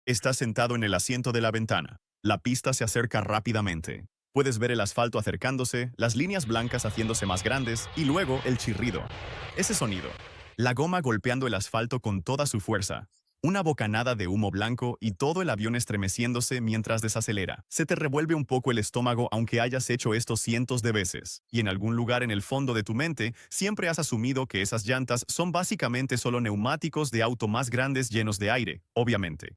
Estás sentado en el asiento de la ventana. La pista se acerca rápidamente. Puedes ver el asfalto acercándose, las líneas blancas haciéndose más grandes y luego el chirrido. Ese sonido. La goma golpeando el asfalto con toda su fuerza. Una bocanada de humo blanco y todo el avión estremeciéndose mientras desacelera. Se te revuelve un poco el estómago aunque hayas hecho esto cientos de veces. Y en algún lugar en el fondo de tu mente siempre has asumido que esas llantas son básicamente solo neumáticos de auto más grandes llenos de aire, obviamente.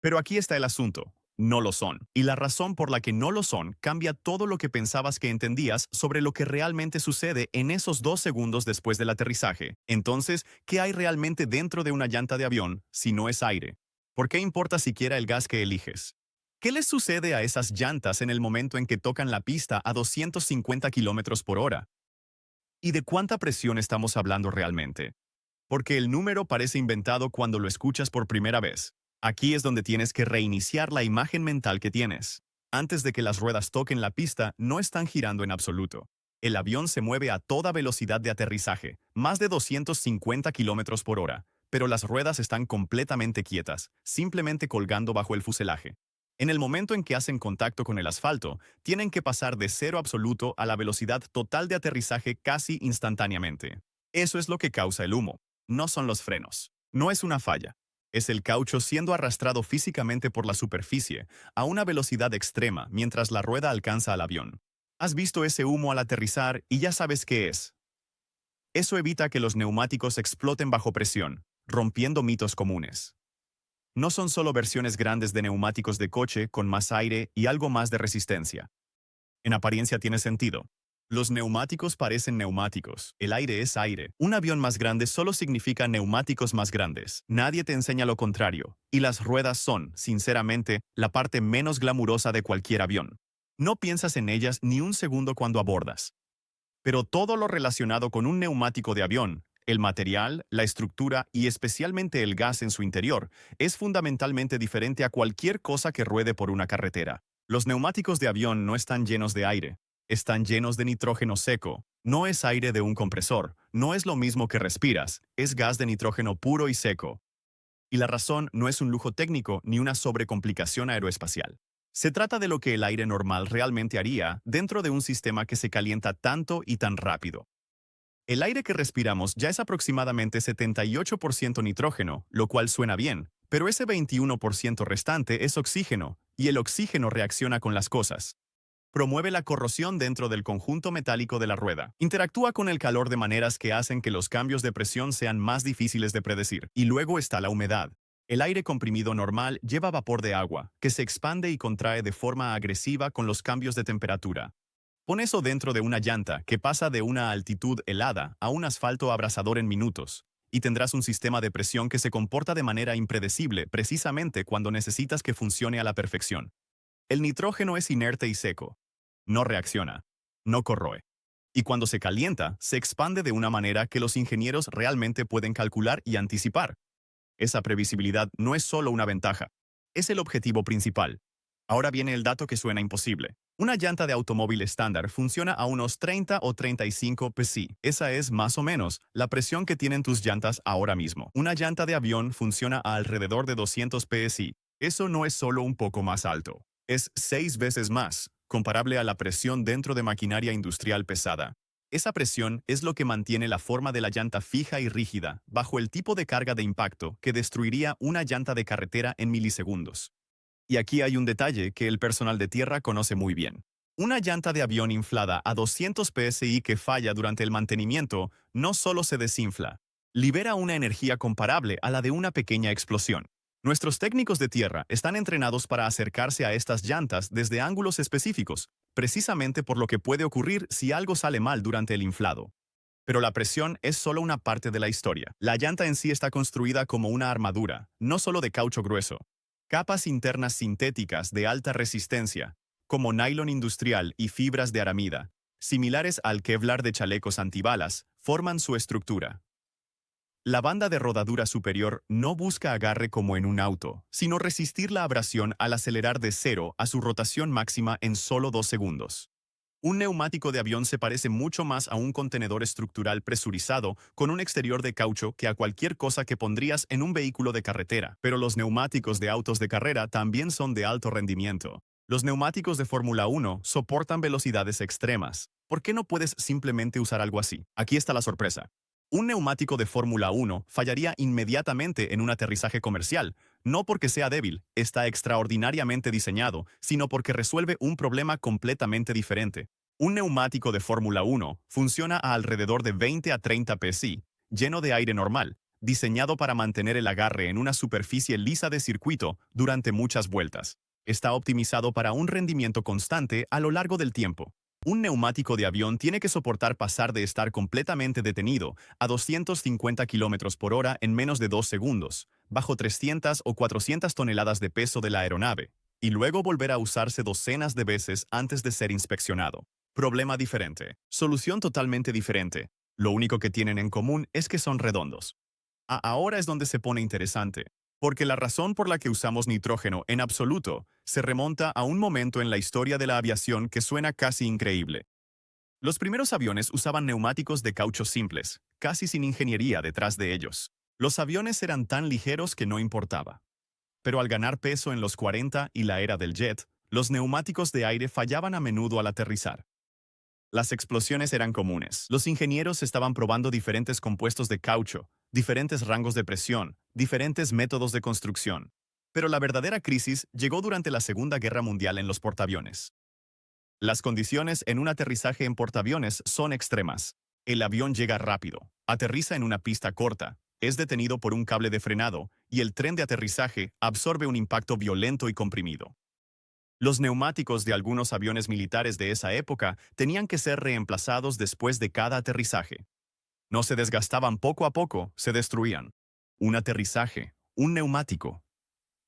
Pero aquí está el asunto. No lo son. Y la razón por la que no lo son cambia todo lo que pensabas que entendías sobre lo que realmente sucede en esos 2 segundos después del aterrizaje. Entonces, ¿qué hay realmente dentro de una llanta de avión si no es aire? ¿Por qué importa siquiera el gas que eliges? ¿Qué les sucede a esas llantas en el momento en que tocan la pista a 250 kilómetros por hora? ¿Y de cuánta presión estamos hablando realmente? Porque el número parece inventado cuando lo escuchas por primera vez. Aquí es donde tienes que reiniciar la imagen mental que tienes. Antes de que las ruedas toquen la pista, no están girando en absoluto. El avión se mueve a toda velocidad de aterrizaje, más de 250 kilómetros por hora, pero las ruedas están completamente quietas, simplemente colgando bajo el fuselaje. En el momento en que hacen contacto con el asfalto, tienen que pasar de cero absoluto a la velocidad total de aterrizaje casi instantáneamente. Eso es lo que causa el humo. No son los frenos. No es una falla. Es el caucho siendo arrastrado físicamente por la superficie a una velocidad extrema mientras la rueda alcanza al avión. Has visto ese humo al aterrizar y ya sabes qué es. Eso evita que los neumáticos exploten bajo presión, rompiendo mitos comunes. No son solo versiones grandes de neumáticos de coche con más aire y algo más de resistencia. En apariencia tiene sentido. Los neumáticos parecen neumáticos, el aire es aire. Un avión más grande solo significa neumáticos más grandes. Nadie te enseña lo contrario. Y las ruedas son, sinceramente, la parte menos glamurosa de cualquier avión. No piensas en ellas ni un segundo cuando abordas. Pero todo lo relacionado con un neumático de avión, el material, la estructura y especialmente el gas en su interior, es fundamentalmente diferente a cualquier cosa que ruede por una carretera. Los neumáticos de avión no están llenos de aire. Están llenos de nitrógeno seco. No es aire de un compresor. No es lo mismo que respiras. Es gas de nitrógeno puro y seco. Y la razón no es un lujo técnico ni una sobrecomplicación aeroespacial. Se trata de lo que el aire normal realmente haría dentro de un sistema que se calienta tanto y tan rápido. El aire que respiramos ya es aproximadamente 78% nitrógeno, lo cual suena bien, pero ese 21% restante es oxígeno, y el oxígeno reacciona con las cosas. Promueve la corrosión dentro del conjunto metálico de la rueda. Interactúa con el calor de maneras que hacen que los cambios de presión sean más difíciles de predecir. Y luego está la humedad. El aire comprimido normal lleva vapor de agua, que se expande y contrae de forma agresiva con los cambios de temperatura. Pon eso dentro de una llanta que pasa de una altitud helada a un asfalto abrasador en minutos, y tendrás un sistema de presión que se comporta de manera impredecible precisamente cuando necesitas que funcione a la perfección. El nitrógeno es inerte y seco. No reacciona. No corroe. Y cuando se calienta, se expande de una manera que los ingenieros realmente pueden calcular y anticipar. Esa previsibilidad no es solo una ventaja. Es el objetivo principal. Ahora viene el dato que suena imposible. Una llanta de automóvil estándar funciona a unos 30 o 35 psi. Esa es, más o menos, la presión que tienen tus llantas ahora mismo. Una llanta de avión funciona a alrededor de 200 psi. Eso no es solo un poco más alto. Es 6 veces más, comparable a la presión dentro de maquinaria industrial pesada. Esa presión es lo que mantiene la forma de la llanta fija y rígida, bajo el tipo de carga de impacto que destruiría una llanta de carretera en milisegundos. Y aquí hay un detalle que el personal de tierra conoce muy bien. Una llanta de avión inflada a 200 psi que falla durante el mantenimiento no solo se desinfla, libera una energía comparable a la de una pequeña explosión. Nuestros técnicos de tierra están entrenados para acercarse a estas llantas desde ángulos específicos, precisamente por lo que puede ocurrir si algo sale mal durante el inflado. Pero la presión es solo una parte de la historia. La llanta en sí está construida como una armadura, no solo de caucho grueso. Capas internas sintéticas de alta resistencia, como nylon industrial y fibras de aramida, similares al Kevlar de chalecos antibalas, forman su estructura. La banda de rodadura superior no busca agarre como en un auto, sino resistir la abrasión al acelerar de cero a su rotación máxima en solo 2 segundos. Un neumático de avión se parece mucho más a un contenedor estructural presurizado con un exterior de caucho que a cualquier cosa que pondrías en un vehículo de carretera, pero los neumáticos de autos de carrera también son de alto rendimiento. Los neumáticos de Fórmula 1 soportan velocidades extremas. ¿Por qué no puedes simplemente usar algo así? Aquí está la sorpresa. Un neumático de Fórmula 1 fallaría inmediatamente en un aterrizaje comercial, no porque sea débil, está extraordinariamente diseñado, sino porque resuelve un problema completamente diferente. Un neumático de Fórmula 1 funciona a alrededor de 20 a 30 psi, lleno de aire normal, diseñado para mantener el agarre en una superficie lisa de circuito durante muchas vueltas. Está optimizado para un rendimiento constante a lo largo del tiempo. Un neumático de avión tiene que soportar pasar de estar completamente detenido a 250 km por hora en menos de 2 segundos, bajo 300 o 400 toneladas de peso de la aeronave, y luego volver a usarse docenas de veces antes de ser inspeccionado. Problema diferente. Solución totalmente diferente. Lo único que tienen en común es que son redondos. Ahora es donde se pone interesante, porque la razón por la que usamos nitrógeno en absoluto se remonta a un momento en la historia de la aviación que suena casi increíble. Los primeros aviones usaban neumáticos de caucho simples, casi sin ingeniería detrás de ellos. Los aviones eran tan ligeros que no importaba. Pero al ganar peso en los 40 y la era del jet, los neumáticos de aire fallaban a menudo al aterrizar. Las explosiones eran comunes. Los ingenieros estaban probando diferentes compuestos de caucho, diferentes rangos de presión, diferentes métodos de construcción. Pero la verdadera crisis llegó durante la Segunda Guerra Mundial en los portaaviones. Las condiciones en un aterrizaje en portaaviones son extremas. El avión llega rápido, aterriza en una pista corta, es detenido por un cable de frenado y el tren de aterrizaje absorbe un impacto violento y comprimido. Los neumáticos de algunos aviones militares de esa época tenían que ser reemplazados después de cada aterrizaje. No se desgastaban poco a poco, se destruían. Un aterrizaje, un neumático.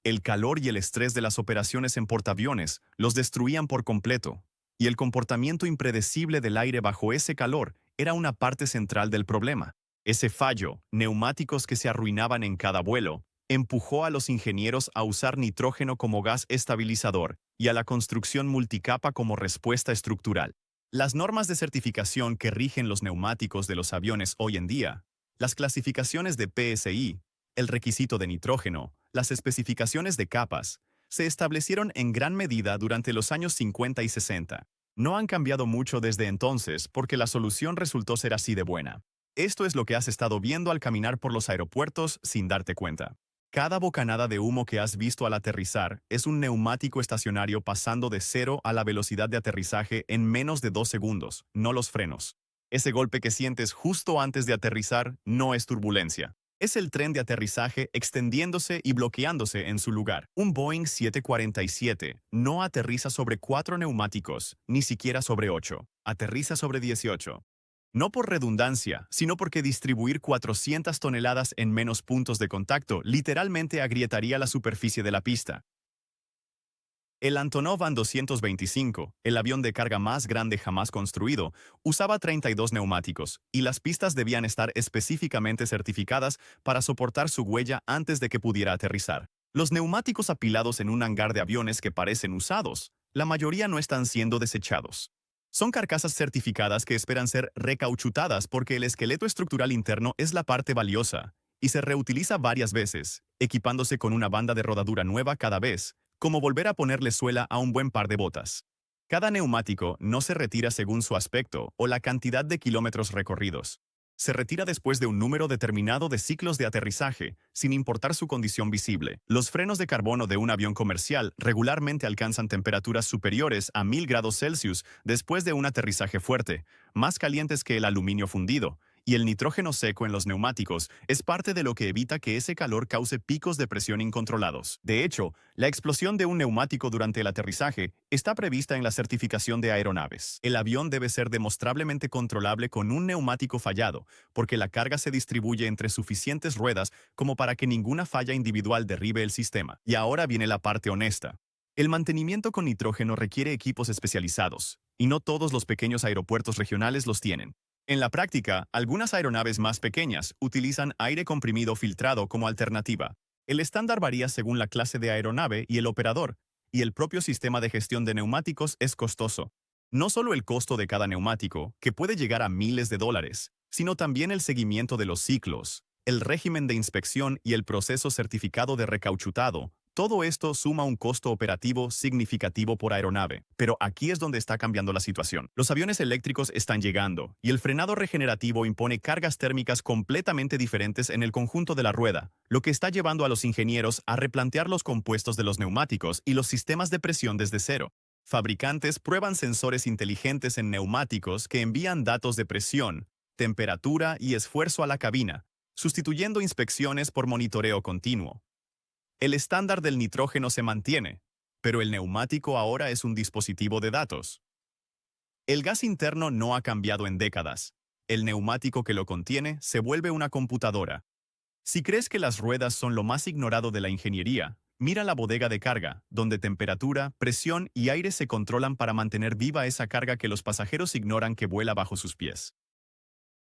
El calor y el estrés de las operaciones en portaaviones los destruían por completo, y el comportamiento impredecible del aire bajo ese calor era una parte central del problema. Ese fallo, neumáticos que se arruinaban en cada vuelo, empujó a los ingenieros a usar nitrógeno como gas estabilizador y a la construcción multicapa como respuesta estructural. Las normas de certificación que rigen los neumáticos de los aviones hoy en día, las clasificaciones de PSI, el requisito de nitrógeno, las especificaciones de capas, se establecieron en gran medida durante los años 50 y 60. No han cambiado mucho desde entonces porque la solución resultó ser así de buena. Esto es lo que has estado viendo al caminar por los aeropuertos sin darte cuenta. Cada bocanada de humo que has visto al aterrizar es un neumático estacionario pasando de cero a la velocidad de aterrizaje en menos de 2 segundos, no los frenos. Ese golpe que sientes justo antes de aterrizar no es turbulencia. Es el tren de aterrizaje extendiéndose y bloqueándose en su lugar. Un Boeing 747 no aterriza sobre 4 neumáticos, ni siquiera sobre 8. Aterriza sobre 18. No por redundancia, sino porque distribuir 400 toneladas en menos puntos de contacto literalmente agrietaría la superficie de la pista. El Antonov An-225, el avión de carga más grande jamás construido, usaba 32 neumáticos, y las pistas debían estar específicamente certificadas para soportar su huella antes de que pudiera aterrizar. Los neumáticos apilados en un hangar de aviones que parecen usados, la mayoría no están siendo desechados. Son carcasas certificadas que esperan ser recauchutadas porque el esqueleto estructural interno es la parte valiosa y se reutiliza varias veces, equipándose con una banda de rodadura nueva cada vez, como volver a ponerle suela a un buen par de botas. Cada neumático no se retira según su aspecto o la cantidad de kilómetros recorridos. Se retira después de un número determinado de ciclos de aterrizaje, sin importar su condición visible. Los frenos de carbono de un avión comercial regularmente alcanzan temperaturas superiores a 1000 grados Celsius después de un aterrizaje fuerte, más calientes que el aluminio fundido, y el nitrógeno seco en los neumáticos es parte de lo que evita que ese calor cause picos de presión incontrolados. De hecho, la explosión de un neumático durante el aterrizaje está prevista en la certificación de aeronaves. El avión debe ser demostrablemente controlable con un neumático fallado, porque la carga se distribuye entre suficientes ruedas como para que ninguna falla individual derribe el sistema. Y ahora viene la parte honesta. El mantenimiento con nitrógeno requiere equipos especializados, y no todos los pequeños aeropuertos regionales los tienen. En la práctica, algunas aeronaves más pequeñas utilizan aire comprimido filtrado como alternativa. El estándar varía según la clase de aeronave y el operador, y el propio sistema de gestión de neumáticos es costoso. No solo el costo de cada neumático, que puede llegar a miles de dólares, sino también el seguimiento de los ciclos, el régimen de inspección y el proceso certificado de recauchutado. Todo esto suma un costo operativo significativo por aeronave. Pero aquí es donde está cambiando la situación. Los aviones eléctricos están llegando, y el frenado regenerativo impone cargas térmicas completamente diferentes en el conjunto de la rueda, lo que está llevando a los ingenieros a replantear los compuestos de los neumáticos y los sistemas de presión desde cero. Fabricantes prueban sensores inteligentes en neumáticos que envían datos de presión, temperatura y esfuerzo a la cabina, sustituyendo inspecciones por monitoreo continuo. El estándar del nitrógeno se mantiene, pero el neumático ahora es un dispositivo de datos. El gas interno no ha cambiado en décadas. El neumático que lo contiene se vuelve una computadora. Si crees que las ruedas son lo más ignorado de la ingeniería, mira la bodega de carga, donde temperatura, presión y aire se controlan para mantener viva esa carga que los pasajeros ignoran que vuela bajo sus pies.